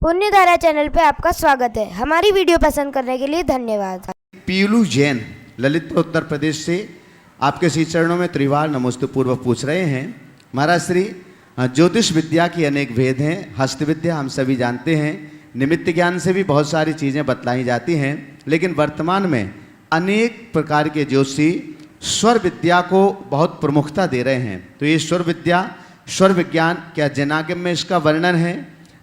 पुण्यधारा channel पे आपका स्वागत है। हमारी वीडियो पसंद करने के लिए धन्यवाद। पीलू जैन ललितपुर उत्तर प्रदेश से आपके श्री चरणों में त्रिवार नमोस्तु पूर्वक पूछ रहे हैं। महाराज श्री, ज्योतिष विद्या की अनेक भेद हैं। हस्त विद्या हम सभी जानते हैं, निमित्त ज्ञान से भी बहुत सारी चीज़ें बतलाई जाती हैं, लेकिन वर्तमान में अनेक प्रकार के ज्योतिषी स्वर विद्या को बहुत प्रमुखता दे रहे हैं। तो ये स्वर विद्या, स्वर विज्ञान क्या जैनागम में इसका वर्णन है,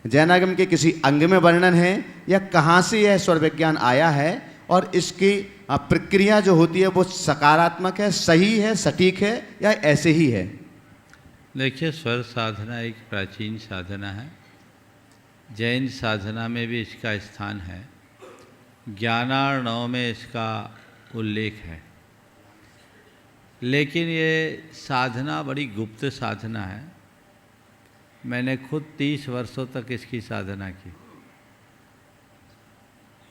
जैनागम के किसी अंग में वर्णन है, या कहाँ से यह स्वर विज्ञान आया है और इसकी प्रक्रिया जो होती है वो सकारात्मक है, सही है, सटीक है, या ऐसे ही है? देखिए, स्वर साधना एक प्राचीन साधना है। जैन साधना में भी इसका स्थान है, ज्ञानार्णव में इसका उल्लेख है। लेकिन ये साधना बड़ी गुप्त साधना है। मैंने खुद 30 वर्षों तक इसकी साधना की,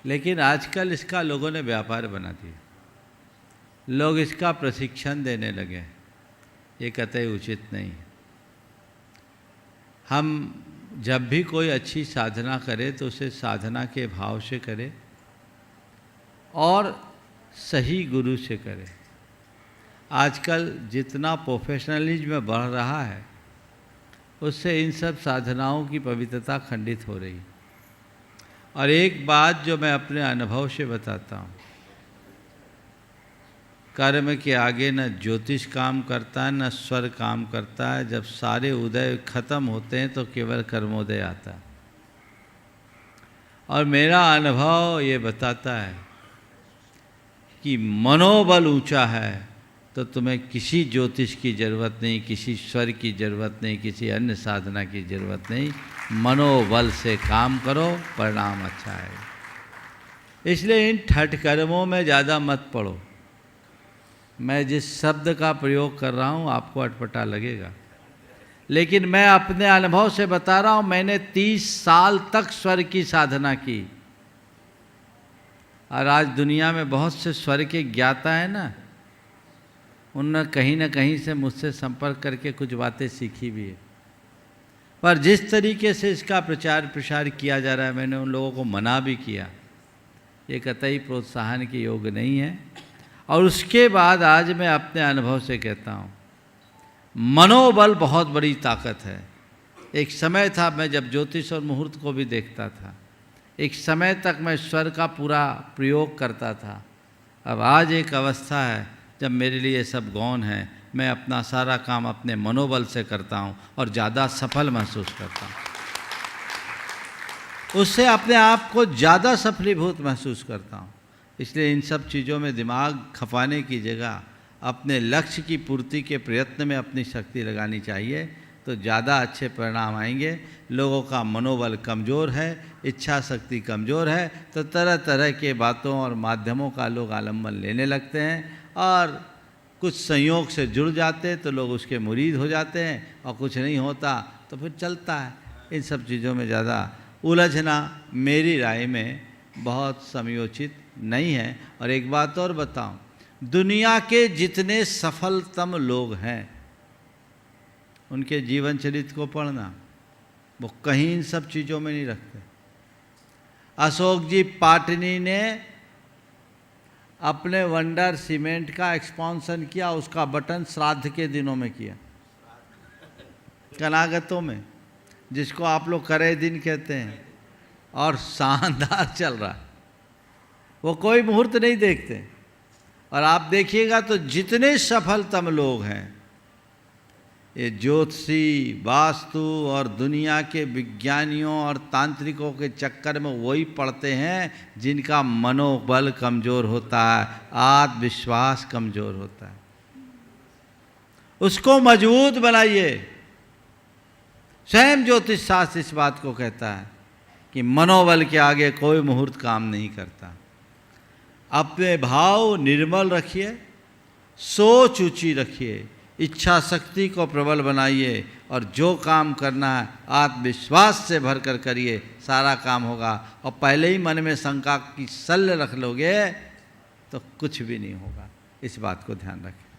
लेकिन आजकल इसका लोगों ने व्यापार बना दिया। लोग इसका प्रशिक्षण देने लगे। ये कतई उचित नहीं है। हम जब भी कोई अच्छी साधना करे तो उसे साधना के भाव से करे और सही गुरु से करे। आजकल जितना प्रोफेशनलिज्म बढ़ रहा है, उससे इन सब साधनाओं की पवित्रता खंडित हो रही। और एक बात जो मैं अपने अनुभव से बताता हूँ, कर्म के आगे न ज्योतिष काम करता है, न स्वर काम करता है। जब सारे उदय खत्म होते हैं तो केवल कर्मोदय आता है। और मेरा अनुभव ये बताता है कि मनोबल ऊंचा है तो तुम्हें किसी ज्योतिष की ज़रूरत नहीं, किसी स्वर की ज़रूरत नहीं, किसी अन्य साधना की ज़रूरत नहीं। मनोबल से काम करो, परिणाम अच्छा है। इसलिए इन ठट कर्मों में ज़्यादा मत पड़ो। मैं जिस शब्द का प्रयोग कर रहा हूँ आपको अटपटा लगेगा, लेकिन मैं अपने अनुभव से बता रहा हूँ। मैंने 30 साल तक स्वर की साधना की, और आज दुनिया में बहुत से स्वर के ज्ञाता हैं ना, उनने कहीं ना कहीं से मुझसे संपर्क करके कुछ बातें सीखी भी है। पर जिस तरीके से इसका प्रचार प्रसार किया जा रहा है, मैंने उन लोगों को मना भी किया। ये कतई प्रोत्साहन के योग्य नहीं है। और उसके बाद आज मैं अपने अनुभव से कहता हूँ, मनोबल बहुत बड़ी ताकत है। एक समय था मैं जब ज्योतिष और मुहूर्त को भी देखता था, एक समय तक मैं स्वर का पूरा प्रयोग करता था। अब आज एक अवस्था है जब मेरे लिए सब गौण है। मैं अपना सारा काम अपने मनोबल से करता हूँ और ज़्यादा सफल महसूस करता हूँ। उससे अपने आप को ज़्यादा सफलीभूत महसूस करता हूँ। इसलिए इन सब चीज़ों में दिमाग खपाने की जगह अपने लक्ष्य की पूर्ति के प्रयत्न में अपनी शक्ति लगानी चाहिए, तो ज़्यादा अच्छे परिणाम आएंगे। लोगों का मनोबल कमज़ोर है, इच्छा शक्ति कमज़ोर है, तो तरह तरह के बातों और माध्यमों का लोग आलम्बन लेने लगते हैं, और कुछ संयोग से जुड़ जाते तो लोग उसके मुरीद हो जाते हैं, और कुछ नहीं होता तो फिर चलता है। इन सब चीज़ों में ज़्यादा उलझना मेरी राय में बहुत समयोचित नहीं है। और एक बात और बताऊं, दुनिया के जितने सफलतम लोग हैं उनके जीवन चरित्र को पढ़ना, वो कहीं इन सब चीज़ों में नहीं रखते। अशोक जी पाटनी ने अपने वंडर सीमेंट का एक्सपांशन किया, उसका बटन श्राद्ध के दिनों में किया, कनागतों में, जिसको आप लोग करे दिन कहते हैं, और शानदार चल रहा है। वो कोई मुहूर्त नहीं देखते। और आप देखिएगा तो जितने सफलतम लोग हैं, ये ज्योतिषी, वास्तु और दुनिया के विज्ञानियों और तांत्रिकों के चक्कर में वही पड़ते हैं जिनका मनोबल कमज़ोर होता है, आत्मविश्वास कमज़ोर होता है। उसको मजबूत बनाइए। स्वयं ज्योतिष शास्त्र इस बात को कहता है कि मनोबल के आगे कोई मुहूर्त काम नहीं करता। अपने भाव निर्मल रखिए, सोच ऊंची रखिए, इच्छा शक्ति को प्रबल बनाइए, और जो काम करना है आत्मविश्वास से भर कर करिए, सारा काम होगा। और पहले ही मन में शंका की शल्य रख लोगे तो कुछ भी नहीं होगा। इस बात को ध्यान रखें।